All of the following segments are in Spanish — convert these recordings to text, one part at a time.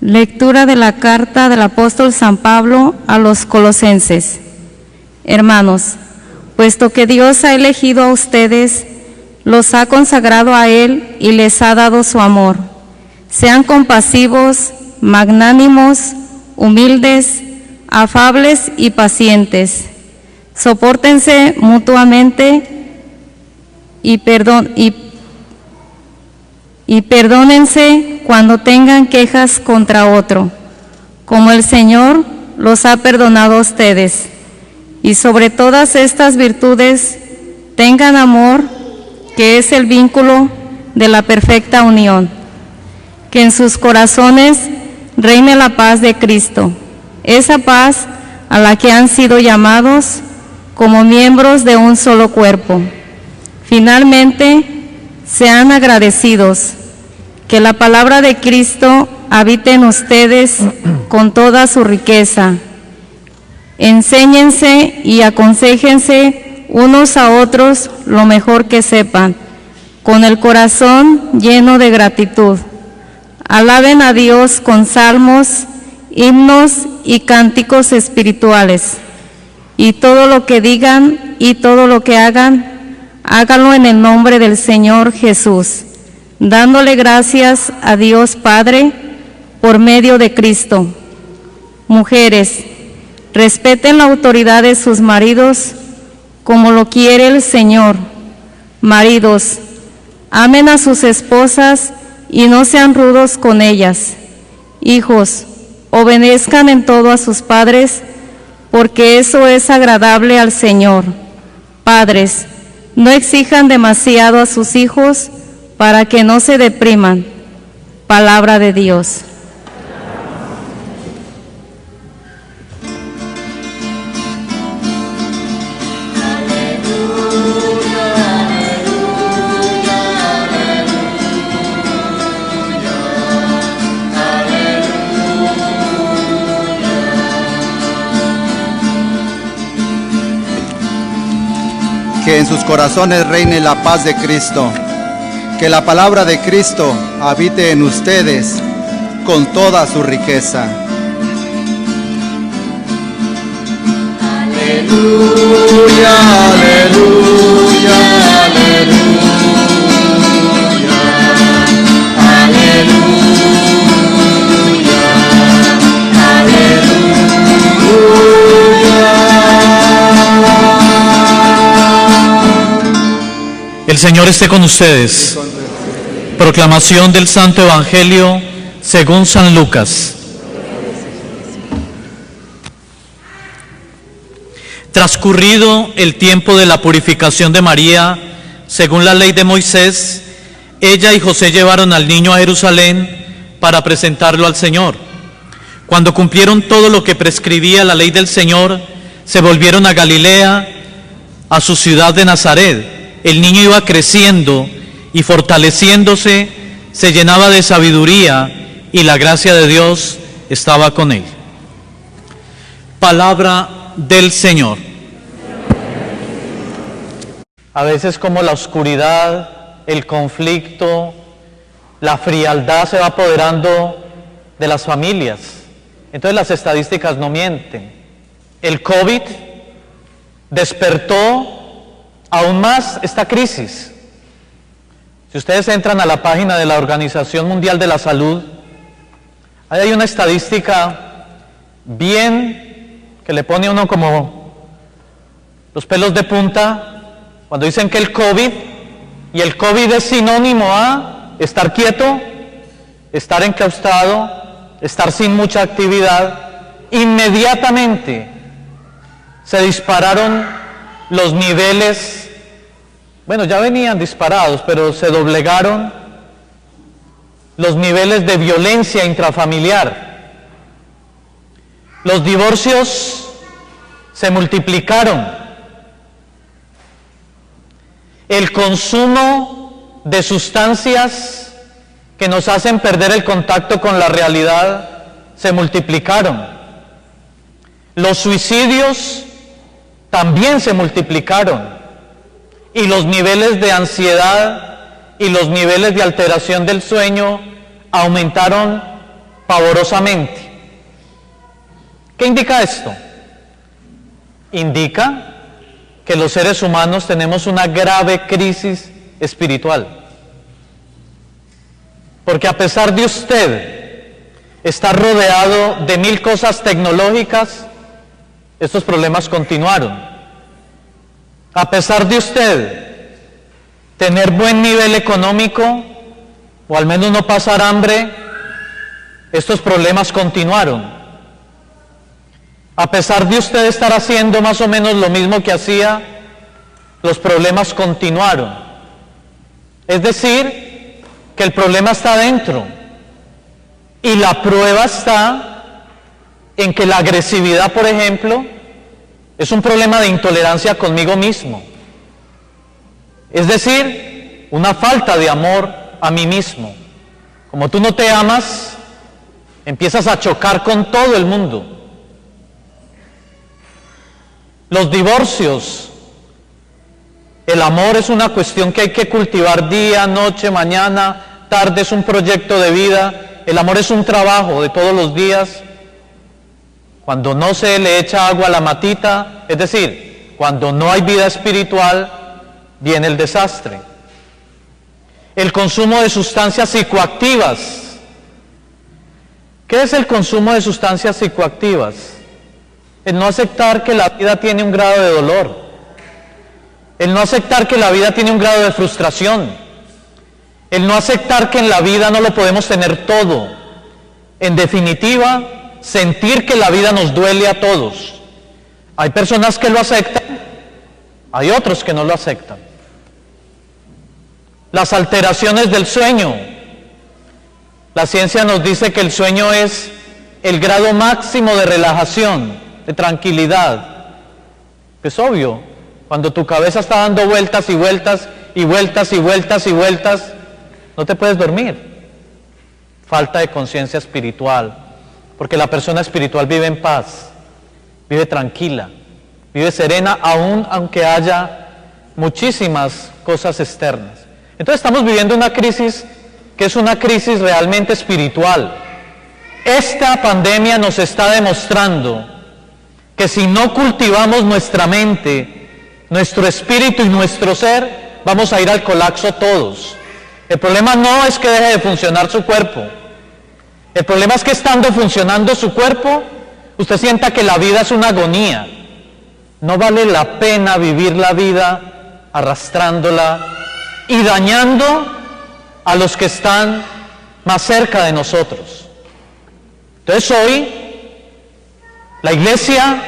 Lectura de la carta del apóstol San Pablo a los Colosenses. Hermanos, puesto que Dios ha elegido a ustedes, los ha consagrado a Él y les ha dado su amor. Sean compasivos, magnánimos, humildes, afables y pacientes. Sopórtense mutuamente y perdónense cuando tengan quejas contra otro, como el Señor los ha perdonado a ustedes. Y sobre todas estas virtudes, tengan amor, que es el vínculo de la perfecta unión. Que en sus corazones reine la paz de Cristo, esa paz a la que han sido llamados como miembros de un solo cuerpo. Finalmente, sean agradecidos. Que la palabra de Cristo habite en ustedes con toda su riqueza. Enséñense y aconséjense unos a otros lo mejor que sepan, con el corazón lleno de gratitud. Alaben a Dios con salmos, himnos y cánticos espirituales. Y todo lo que digan y todo lo que hagan, háganlo en el nombre del Señor Jesús, dándole gracias a Dios Padre por medio de Cristo. Mujeres, respeten la autoridad de sus maridos como lo quiere el Señor. Maridos, amen a sus esposas y no sean rudos con ellas. Hijos, obedezcan en todo a sus padres, porque eso es agradable al Señor. Padres, no exijan demasiado a sus hijos para que no se depriman. Palabra de Dios. Que en sus corazones reine la paz de Cristo. Que la palabra de Cristo habite en ustedes con toda su riqueza. Aleluya, aleluya, aleluya, aleluya, aleluya. El Señor esté con ustedes. Proclamación del Santo Evangelio según San Lucas. Transcurrido el tiempo de la purificación de María, según la ley de Moisés, ella y José llevaron al niño a Jerusalén para presentarlo al Señor. Cuando cumplieron todo lo que prescribía la ley del Señor, se volvieron a Galilea, a su ciudad de Nazaret. El niño iba creciendo y fortaleciéndose, se llenaba de sabiduría y la gracia de Dios estaba con él. Palabra del Señor. A veces como la oscuridad, el conflicto, la frialdad se va apoderando de las familias. Entonces las estadísticas no mienten. El COVID despertó aún más esta crisis. Si ustedes entran a la página de la Organización Mundial de la Salud, ahí hay una estadística bien que le pone a uno como los pelos de punta cuando dicen que el COVID, y el COVID es sinónimo a estar quieto, estar enclaustrado, estar sin mucha actividad. Inmediatamente se dispararon los niveles, bueno, ya venían disparados, pero se doblegaron los niveles de violencia intrafamiliar. Los divorcios se multiplicaron. El consumo de sustancias que nos hacen perder el contacto con la realidad se multiplicaron. Los suicidios también se multiplicaron, y los niveles de ansiedad y los niveles de alteración del sueño aumentaron pavorosamente. ¿Qué indica esto? Indica que los seres humanos tenemos una grave crisis espiritual. Porque a pesar de usted estar rodeado de 1000 cosas tecnológicas, estos problemas continuaron. A pesar de usted tener buen nivel económico, o al menos no pasar hambre, estos problemas continuaron. A pesar de usted estar haciendo más o menos lo mismo que hacía, los problemas continuaron. Es decir, que el problema está dentro. Y la prueba está en que la agresividad, por ejemplo, es un problema de intolerancia conmigo mismo. Es decir, una falta de amor a mí mismo. Como tú no te amas, empiezas a chocar con todo el mundo. Los divorcios, el amor es una cuestión que hay que cultivar día, noche, mañana, tarde, es un proyecto de vida. El amor es un trabajo de todos los días. Cuando no se le echa agua a la matita, es decir, cuando no hay vida espiritual, viene el desastre. El consumo de sustancias psicoactivas. ¿Qué es el consumo de sustancias psicoactivas? El no aceptar que la vida tiene un grado de dolor. El no aceptar que la vida tiene un grado de frustración. El no aceptar que en la vida no lo podemos tener todo. En definitiva, sentir que la vida nos duele a todos. Hay personas que lo aceptan, hay otros que no lo aceptan. Las alteraciones del sueño. La ciencia nos dice que el sueño es el grado máximo de relajación, de tranquilidad. Es obvio, cuando tu cabeza está dando vueltas y vueltas y vueltas y vueltas y vueltas, no te puedes dormir. Falta de conciencia espiritual, porque la persona espiritual vive en paz, vive tranquila, vive serena, aun aunque haya muchísimas cosas externas. Entonces estamos viviendo una crisis que es una crisis realmente espiritual. Esta pandemia nos está demostrando que si no cultivamos nuestra mente, nuestro espíritu y nuestro ser, vamos a ir al colapso todos. El problema no es que deje de funcionar su cuerpo. El problema es que estando funcionando su cuerpo, usted sienta que la vida es una agonía. No vale la pena vivir la vida arrastrándola y dañando a los que están más cerca de nosotros. Entonces hoy la Iglesia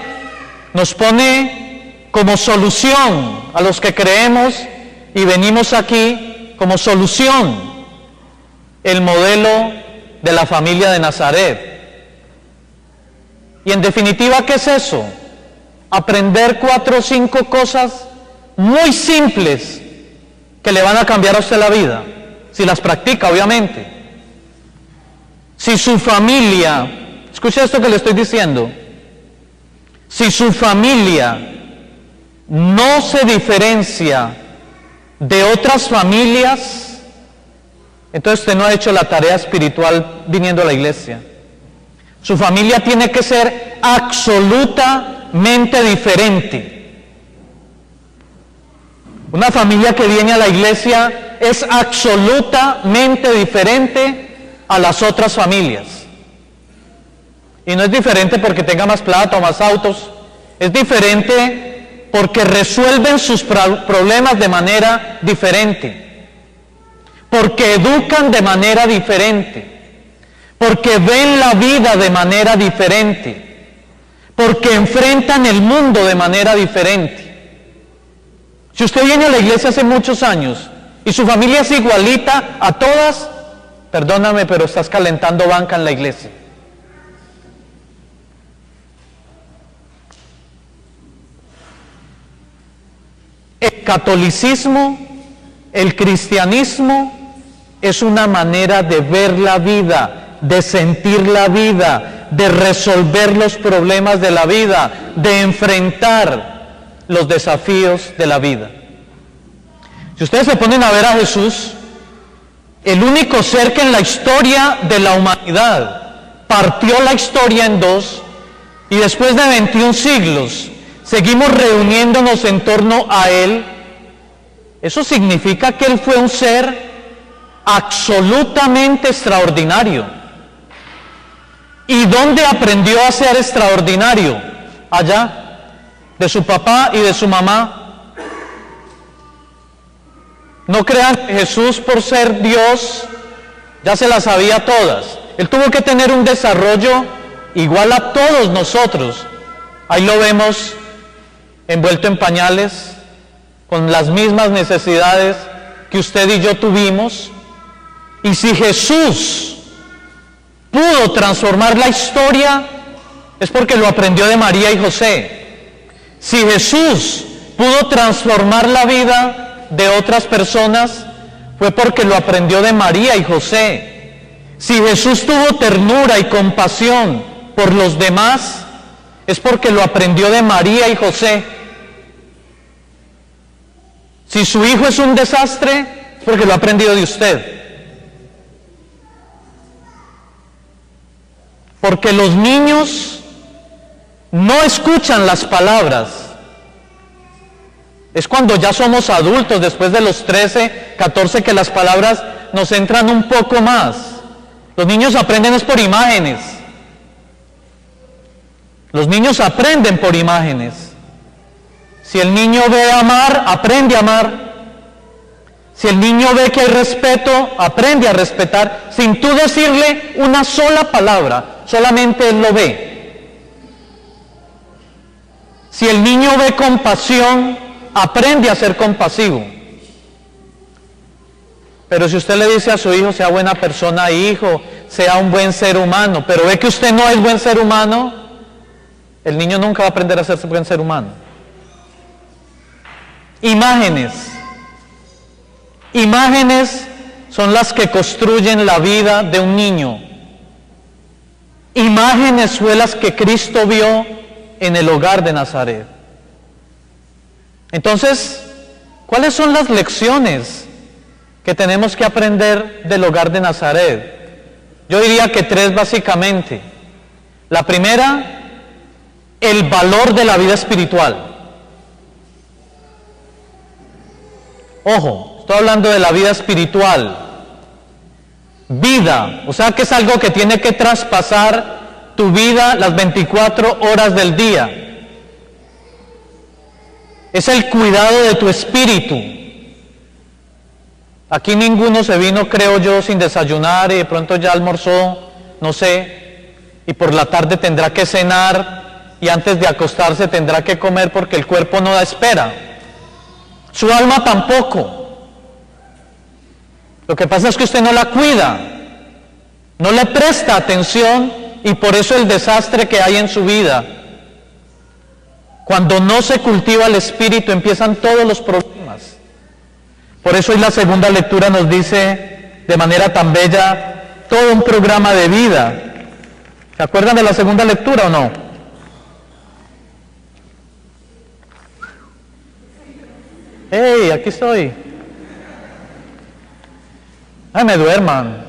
nos pone como solución a los que creemos y venimos aquí como solución el modelo de la familia de Nazaret. Y en definitiva, ¿qué es eso? Aprender 4 o 5 cosas muy simples que le van a cambiar a usted la vida, si las practica, obviamente. Si su familia, escuche esto que le estoy diciendo, si su familia no se diferencia de otras familias, entonces usted no ha hecho la tarea espiritual viniendo a la iglesia. Su familia tiene que ser absolutamente diferente. Una familia que viene a la iglesia es absolutamente diferente a las otras familias. Y no es diferente porque tenga más plata o más autos, es diferente porque resuelven sus problemas de manera diferente, porque educan de manera diferente, porque ven la vida de manera diferente, porque enfrentan el mundo de manera diferente. Si usted viene a la iglesia hace muchos años y su familia es igualita a todas, perdóname, pero estás calentando banca en la iglesia. El catolicismo, el cristianismo, es una manera de ver la vida, de sentir la vida, de resolver los problemas de la vida, de enfrentar los desafíos de la vida. Si ustedes se ponen a ver a Jesús, el único ser que en la historia de la humanidad partió la historia en dos y después de 21 siglos seguimos reuniéndonos en torno a Él, eso significa que Él fue un ser absolutamente extraordinario. ¿Y dónde aprendió a ser extraordinario? Allá, de su papá y de su mamá. No crean que Jesús, por ser Dios, ya se las sabía todas. Él tuvo que tener un desarrollo igual a todos nosotros. Ahí lo vemos envuelto en pañales, con las mismas necesidades que usted y yo tuvimos. Y si Jesús pudo transformar la historia, es porque lo aprendió de María y José. Si Jesús pudo transformar la vida de otras personas, fue porque lo aprendió de María y José. Si Jesús tuvo ternura y compasión por los demás, es porque lo aprendió de María y José. Si su hijo es un desastre, es porque lo ha aprendido de usted. Porque los niños no escuchan las palabras. Es cuando ya somos adultos, después de los 13, 14, que las palabras nos entran un poco más. Los niños aprenden es por imágenes. Los niños aprenden por imágenes. Si el niño ve amar, aprende a amar. Si el niño ve que hay respeto, aprende a respetar, sin tú decirle una sola palabra, solamente él lo ve. Si el niño ve compasión, aprende a ser compasivo. Pero si usted le dice a su hijo, sea buena persona, hijo, sea un buen ser humano, pero ve que usted no es buen ser humano, el niño nunca va a aprender a ser buen ser humano. Imágenes. Imágenes son las que construyen la vida de un niño. Imágenes fue las que Cristo vio en el hogar de Nazaret. Entonces, ¿cuáles son las lecciones que tenemos que aprender del hogar de Nazaret? Yo diría que 3 básicamente. La primera, el valor de la vida espiritual. Ojo, estoy hablando de la vida espiritual. Vida, o sea que es algo que tiene que traspasar tu vida las 24 horas del día. Es el cuidado de tu espíritu. Aquí ninguno se vino, creo yo, sin desayunar y de pronto ya almorzó, no sé, y por la tarde tendrá que cenar y antes de acostarse tendrá que comer porque el cuerpo no da espera. Su alma tampoco. Lo que pasa es que usted no la cuida, no le presta atención y por eso el desastre que hay en su vida. Cuando no se cultiva el espíritu empiezan todos los problemas. Por eso hoy la segunda lectura nos dice de manera tan bella todo un programa de vida. ¿Se acuerdan de la segunda lectura o no? ¡Hey, aquí estoy! ¡Ay, me duerman!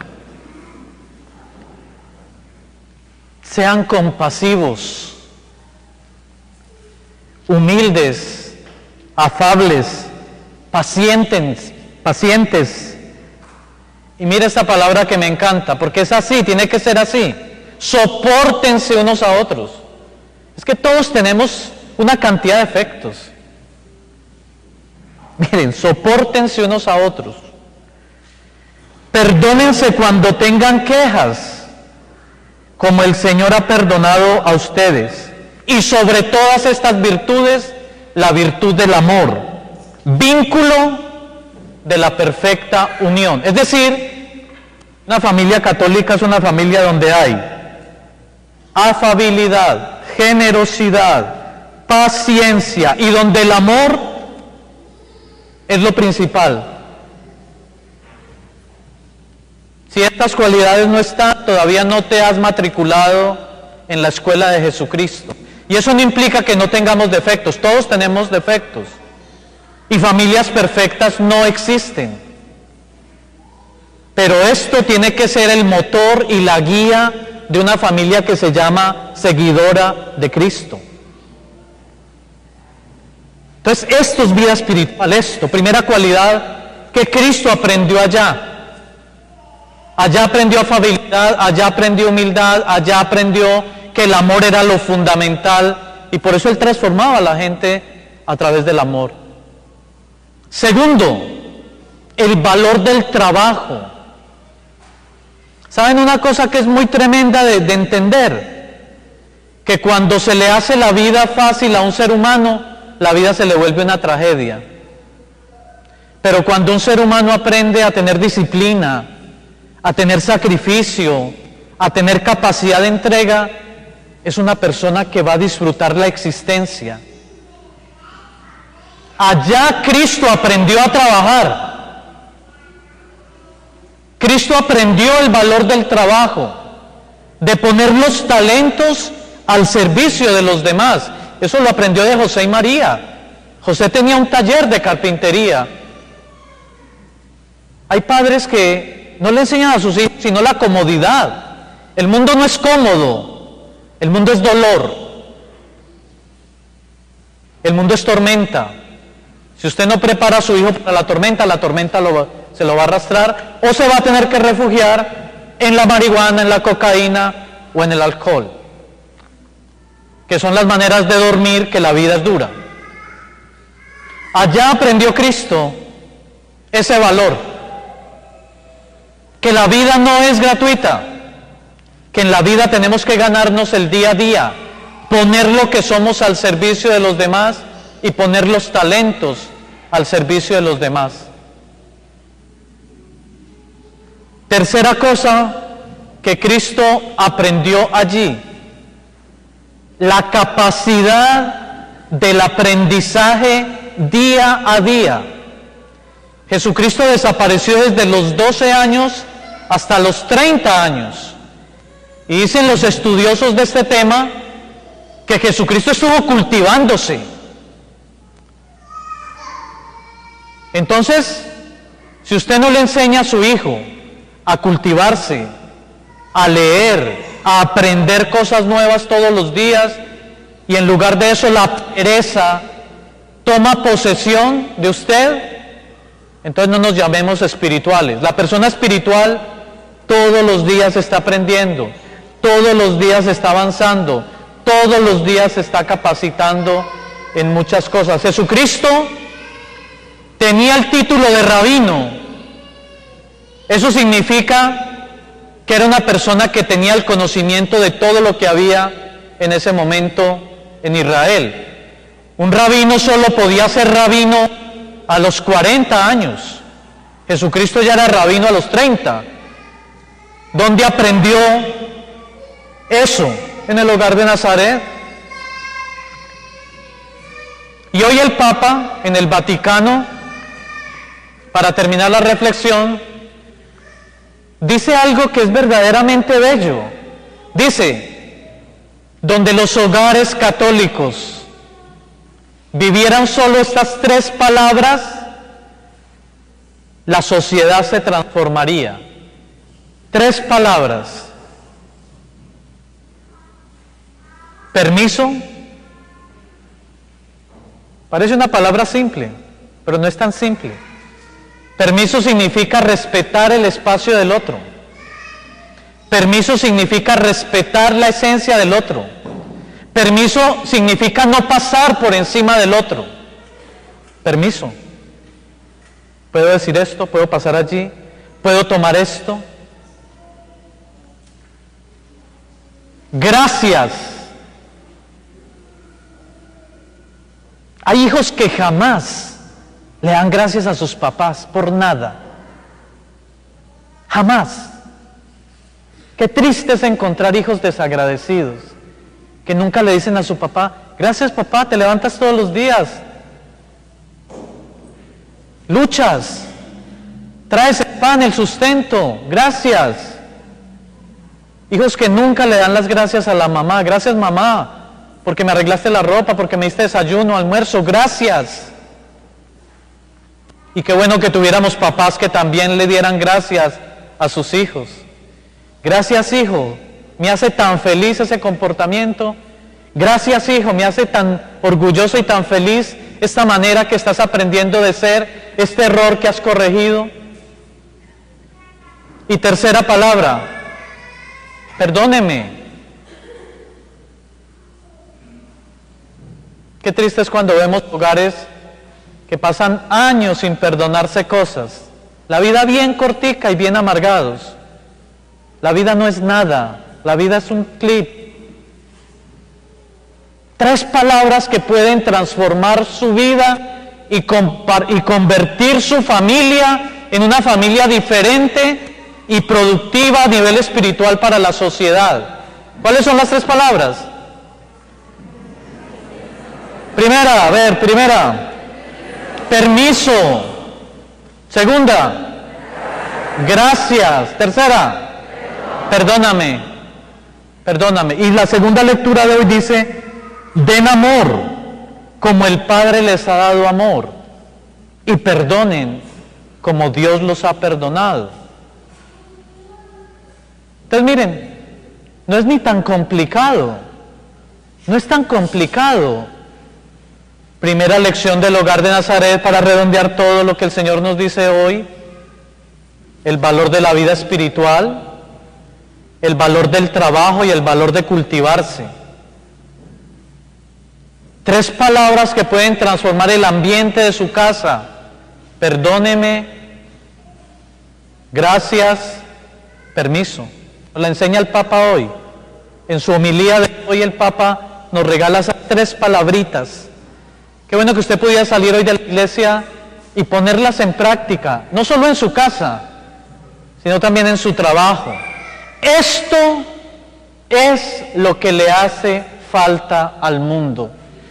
Sean compasivos, humildes, afables, pacientes. Y mire esta palabra que me encanta, porque es así, tiene que ser así. Sopórtense unos a otros. Es que todos tenemos una cantidad de efectos. Miren, sopórtense unos a otros. Perdónense cuando tengan quejas, como el Señor ha perdonado a ustedes. Y sobre todas estas virtudes, la virtud del amor, vínculo de la perfecta unión. Es decir, una familia católica es una familia donde hay afabilidad, generosidad, paciencia y donde el amor es lo principal. Si estas cualidades no están, todavía no te has matriculado en la escuela de Jesucristo. Y eso no implica que no tengamos defectos, todos tenemos defectos. Y familias perfectas no existen. Pero esto tiene que ser el motor y la guía de una familia que se llama seguidora de Cristo. Entonces, esto es vida espiritual, esto. Primera cualidad que Cristo aprendió allá. Allá aprendió afabilidad, allá aprendió humildad, allá aprendió que el amor era lo fundamental y por eso Él transformaba a la gente a través del amor. Segundo, el valor del trabajo. ¿Saben una cosa que es muy tremenda de entender? Que cuando se le hace la vida fácil a un ser humano, la vida se le vuelve una tragedia. Pero cuando un ser humano aprende a tener disciplina, a tener sacrificio, a tener capacidad de entrega, es una persona que va a disfrutar la existencia. Allá Cristo aprendió a trabajar. Cristo aprendió el valor del trabajo, de poner los talentos al servicio de los demás. Eso lo aprendió de José y María. José tenía un taller de carpintería. Hay padres que no le enseñan a sus hijos sino la comodidad. El mundo no es cómodo, el mundo es dolor, el mundo es tormenta. Si usted no prepara a su hijo para la tormenta se lo va a arrastrar o se va a tener que refugiar en la marihuana, en la cocaína o en el alcohol, que son las maneras de dormir que la vida es dura. Allá aprendió Cristo ese valor. Que la vida no es gratuita, que en la vida tenemos que ganarnos el día a día, poner lo que somos al servicio de los demás y poner los talentos al servicio de los demás. Tercera cosa que Cristo aprendió allí, la capacidad del aprendizaje día a día. Jesucristo desapareció desde los 12 años hasta los 30 años. Y dicen los estudiosos de este tema que Jesucristo estuvo cultivándose. Entonces, si usted no le enseña a su hijo a cultivarse, a leer, a aprender cosas nuevas todos los días, y en lugar de eso la pereza toma posesión de usted, entonces no nos llamemos espirituales. La persona espiritual todos los días está aprendiendo, todos los días está avanzando, todos los días se está capacitando en muchas cosas. Jesucristo tenía el título de rabino. Eso significa que era una persona que tenía el conocimiento de todo lo que había en ese momento en Israel. Un rabino solo podía ser rabino a los 40 años. Jesucristo ya era rabino a los 30. ¿Dónde aprendió eso? En el hogar de Nazaret. Y hoy el Papa, en el Vaticano, para terminar la reflexión, dice algo que es verdaderamente bello. Dice, donde los hogares católicos vivieran solo estas 3 palabras, la sociedad se transformaría. 3 palabras. Permiso. Parece una palabra simple, pero no es tan simple. Permiso significa respetar el espacio del otro. Permiso significa respetar la esencia del otro. Permiso significa no pasar por encima del otro. Permiso. Puedo decir esto, puedo pasar allí, puedo tomar esto. Gracias. Hay hijos que jamás le dan gracias a sus papás por nada. Jamás. Qué triste es encontrar hijos desagradecidos, que nunca le dicen a su papá, gracias papá, te levantas todos los días, luchas, traes el pan, el sustento, gracias. Hijos que nunca le dan las gracias a la mamá, gracias mamá, porque me arreglaste la ropa, porque me diste desayuno, almuerzo, gracias. Y qué bueno que tuviéramos papás que también le dieran gracias a sus hijos. Gracias hijo, me hace tan feliz ese comportamiento. Gracias, hijo, me hace tan orgulloso y tan feliz esta manera que estás aprendiendo de ser, este error que has corregido. Y tercera palabra, perdóneme. Qué triste es cuando vemos hogares que pasan años sin perdonarse cosas. La vida bien cortica y bien amargados. La vida no es nada, la vida es un clip. 3 palabras que pueden transformar su vida y convertir su familia en una familia diferente y productiva a nivel espiritual para la sociedad. ¿Cuáles son las 3 palabras? Primera, permiso. Segunda, gracias. Tercera, perdóname. Y la segunda lectura de hoy dice, den amor como el Padre les ha dado amor y perdonen como Dios los ha perdonado. Entonces miren, no es ni tan complicado, no es tan complicado. Primera lección del hogar de Nazaret para redondear todo lo que el Señor nos dice hoy, el valor de la vida espiritual, el valor del trabajo y el valor de cultivarse. 3 palabras que pueden transformar el ambiente de su casa. Perdóneme, gracias, permiso. Nos la enseña el Papa hoy. En su homilía de hoy el Papa nos regala esas 3 palabritas. Qué bueno que usted pudiera salir hoy de la iglesia y ponerlas en práctica, no solo en su casa, sino también en su trabajo. Esto es lo que le hace falta al mundo.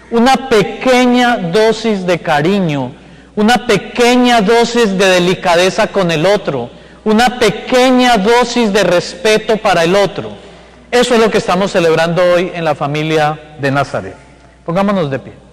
Una pequeña dosis de cariño, una pequeña dosis de delicadeza con el otro, una pequeña dosis de respeto para el otro. Eso es lo que estamos celebrando hoy en la familia de Nazaret. Pongámonos de pie.